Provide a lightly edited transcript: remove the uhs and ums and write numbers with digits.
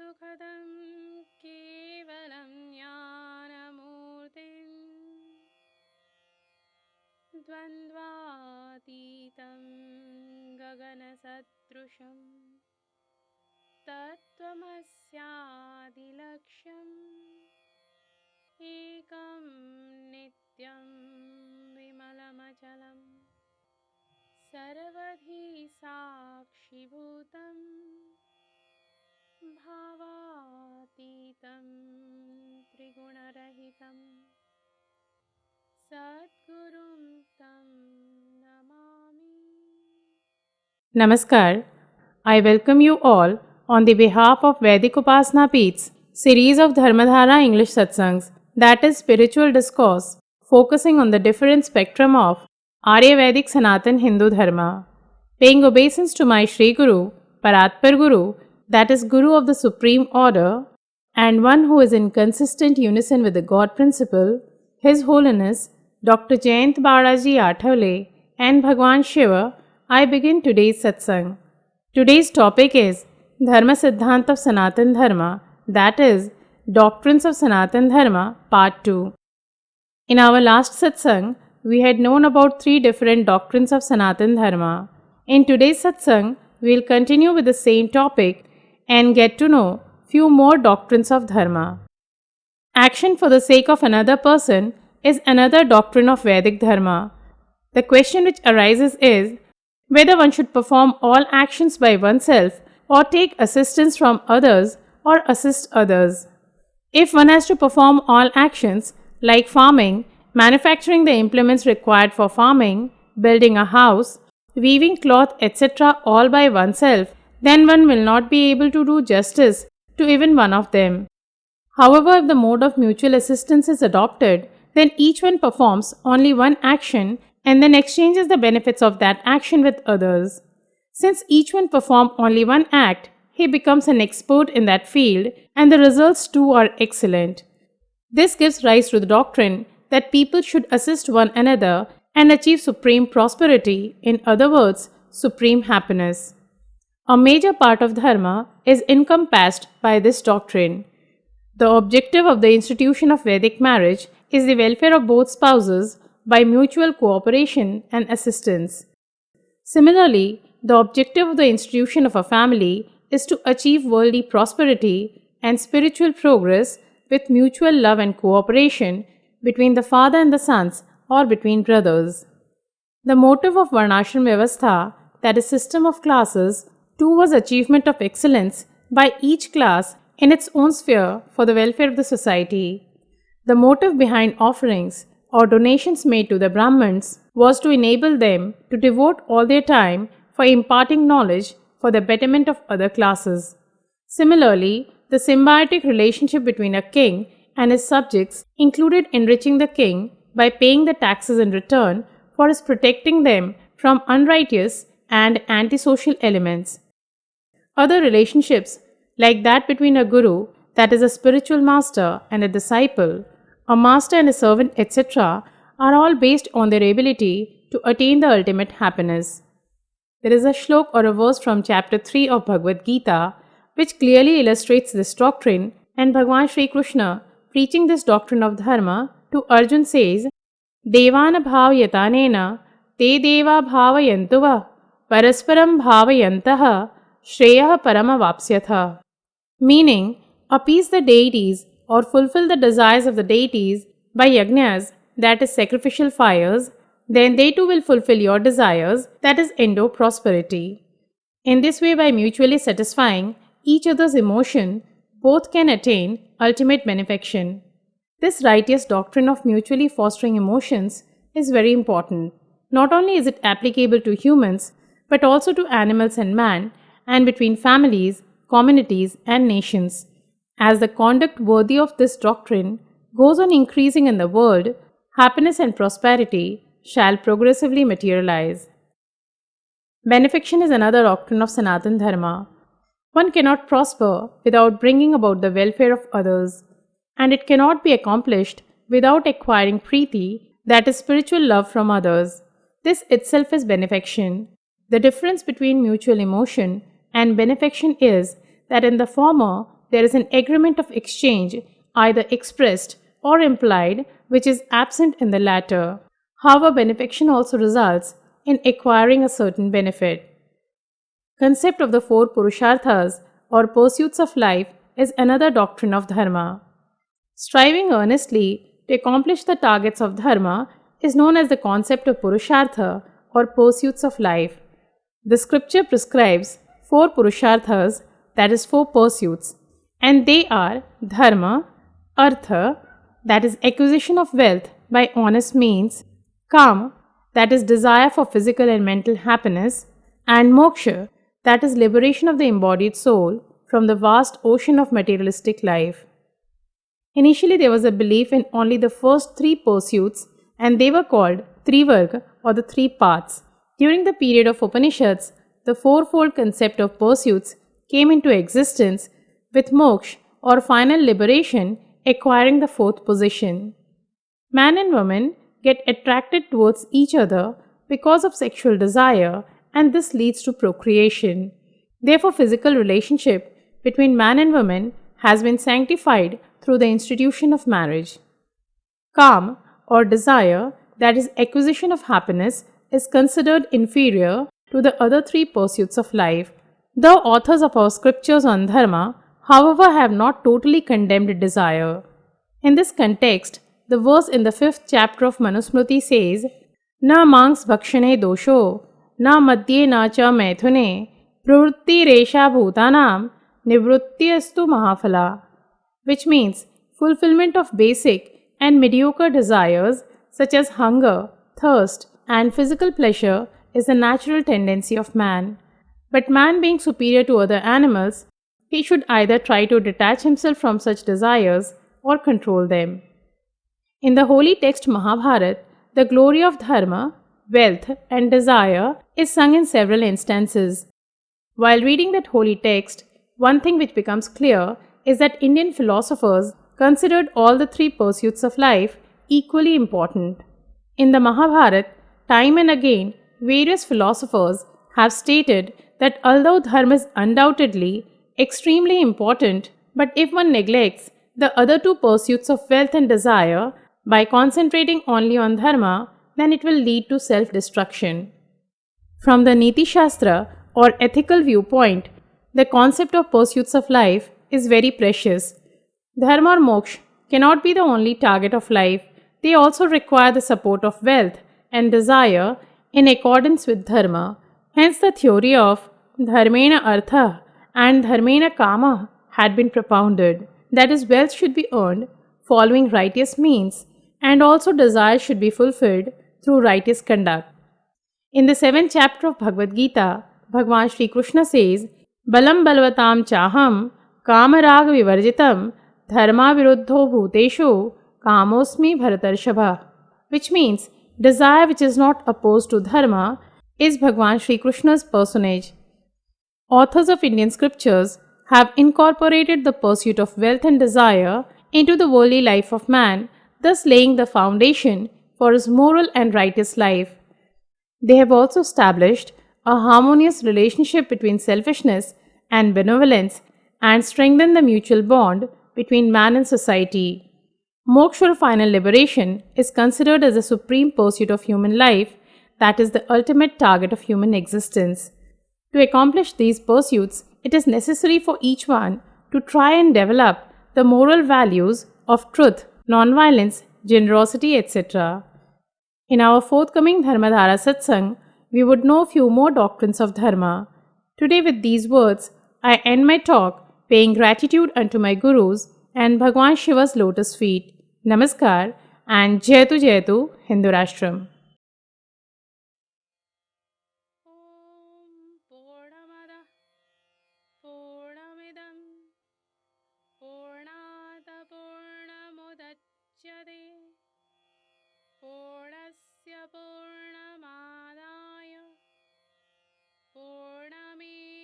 सुखदं केवलं ज्ञानमूर्तिं द्वन्द्वातीतं गगनसदृशं तत्त्वमस्यादिलक्ष्यम् एकं नित्यं विमलमचलं सर्वधी साक्षिभूतं भावातीतं त्रिगुणरहितं सद्गुरुं तं Namami. Namaskar. I welcome you all on the behalf of Vedic Upasana Peeth's series of Dharmadhara English Satsangs, that is spiritual discourse, focusing on the different spectrum of Arya Vedic Sanatan Hindu Dharma. Paying obeisance to my Sri Guru, Paratpar Guru, that is Guru of the Supreme Order, and one who is in consistent unison with the God principle, His Holiness Dr. Jayant Balaji Athavale and Bhagwan Shiva, I begin today's satsang. Today's topic is Dharma Siddhant of Sanatan Dharma, that is, Doctrines of Sanatan Dharma, Part 2. In our last satsang, we had known about 3 different doctrines of Sanatan Dharma. In today's satsang, we will continue with the same topic and get to know few more doctrines of Dharma. Action for the sake of another person is another doctrine of Vedic Dharma. The question which arises is whether one should perform all actions by oneself or take assistance from others or assist others. If one has to perform all actions like farming, manufacturing the implements required for farming, building a house, weaving cloth, etc., all by oneself, then one will not be able to do justice to even one of them. However, if the mode of mutual assistance is adopted, then each one performs only one action and then exchanges the benefits of that action with others. Since each one performs only one act, he becomes an expert in that field and the results too are excellent. This gives rise to the doctrine that people should assist one another and achieve supreme prosperity, in other words, supreme happiness. A major part of Dharma is encompassed by this doctrine. The objective of the institution of Vedic marriage is the welfare of both spouses by mutual cooperation and assistance. Similarly, the objective of the institution of a family is to achieve worldly prosperity and spiritual progress with mutual love and cooperation between the father and the sons or between brothers. The motive of Varnashram Vyavastha, that is system of classes, too was achievement of excellence by each class in its own sphere for the welfare of the society. The motive behind offerings or donations made to the Brahmins was to enable them to devote all their time for imparting knowledge for the betterment of other classes. Similarly, the symbiotic relationship between a king and his subjects included enriching the king by paying the taxes in return for his protecting them from unrighteous and antisocial elements. Other relationships, like that between a guru, that is a spiritual master, and a disciple, a master and a servant, etc., are all based on their ability to attain the ultimate happiness. There is a shlok or a verse from chapter 3 of Bhagavad Gita which clearly illustrates this doctrine, and Bhagwan Sri Krishna, preaching this doctrine of Dharma to Arjun, says, Devana bhavayatanena te deva bhavayantuva parasparam bhavayantaha shreya paramavapsyatha. Meaning, appease the deities or fulfill the desires of the deities by yajnas, that is sacrificial fires, then they too will fulfill your desires, that is endo-prosperity. In this way, by mutually satisfying each other's emotion, both can attain ultimate benefaction. This righteous doctrine of mutually fostering emotions is very important. Not only is it applicable to humans, but also to animals and man, and between families, communities, and nations. As the conduct worthy of this doctrine goes on increasing in the world, happiness and prosperity shall progressively materialize. Benefaction is another doctrine of Sanatan Dharma. One cannot prosper without bringing about the welfare of others, and it cannot be accomplished without acquiring preeti, that is spiritual love from others. This itself is benefaction. The difference between mutual emotion and benefaction is that in the former, there is an agreement of exchange, either expressed or implied, which is absent in the latter. However, benefaction also results in acquiring a certain benefit. Concept of the four purusharthas or pursuits of life is another doctrine of dharma. Striving earnestly to accomplish the targets of dharma is known as the concept of purushartha or pursuits of life. The scripture prescribes four purusharthas, that is, four pursuits, and they are dharma, artha, that is, acquisition of wealth by honest means, kama, that is, desire for physical and mental happiness, and moksha, that is, liberation of the embodied soul from the vast ocean of materialistic life. Initially, there was a belief in only the first three pursuits, and they were called Trivarga or the three paths. During the period of Upanishads, the fourfold concept of pursuits came into existence, with moksha or final liberation acquiring the fourth position. Man and woman get attracted towards each other because of sexual desire, and this leads to procreation. Therefore, physical relationship between man and woman has been sanctified through the institution of marriage. Kama or desire, that is, acquisition of happiness, is considered inferior to the other three pursuits of life. The authors of our scriptures on dharma, however, have not totally condemned desire. In this context, the verse in the fifth chapter of Manusmriti says, Na mangs bhakshane dosho, na madhye na cha maithune, pravritti resha bhutanam, nivrutti astu mahaphala, which means fulfillment of basic and mediocre desires such as hunger, thirst, and physical pleasure is the natural tendency of man. But man being superior to other animals, he should either try to detach himself from such desires or control them. In the holy text Mahabharata, the glory of dharma, wealth, and desire is sung in several instances. While reading that holy text, one thing which becomes clear is that Indian philosophers considered all the three pursuits of life equally important. In the Mahabharata, time and again, various philosophers have stated that although dharma is undoubtedly extremely important, but if one neglects the other two pursuits of wealth and desire by concentrating only on dharma, then it will lead to self-destruction. From the Niti Shastra or ethical viewpoint, the concept of pursuits of life is very precious. Dharma or moksha cannot be the only target of life. They also require the support of wealth and desire in accordance with dharma. Hence, the theory of dharmena artha and dharmena kama had been propounded. That is, wealth should be earned following righteous means, and also desire should be fulfilled through righteous conduct. In the 7th chapter of Bhagavad Gita, Bhagwan Shri Krishna says, Balam balvatam chaham kamarag vivarjitam dharma viruddho bhuteshu kamosmi bharatarshabha, which means desire which is not opposed to dharma is Bhagwan Shri Krishna's personage. Authors of Indian scriptures have incorporated the pursuit of wealth and desire into the worldly life of man, thus laying the foundation for his moral and righteous life. They have also established a harmonious relationship between selfishness and benevolence and strengthened the mutual bond between man and society. Moksha or final liberation is considered as the supreme pursuit of human life, that is, the ultimate target of human existence. To accomplish these pursuits, it is necessary for each one to try and develop the moral values of truth, non-violence, generosity, etc. In our forthcoming Dharmadhara Satsang, we would know few more doctrines of Dharma. Today, with these words, I end my talk, paying gratitude unto my Gurus and Bhagwan Shiva's lotus feet. Namaskar and Jaitu Jaitu Hindu Rashtraam. पूर्णस्य पूर्णमादाय पूर्णमेवावशिष्यते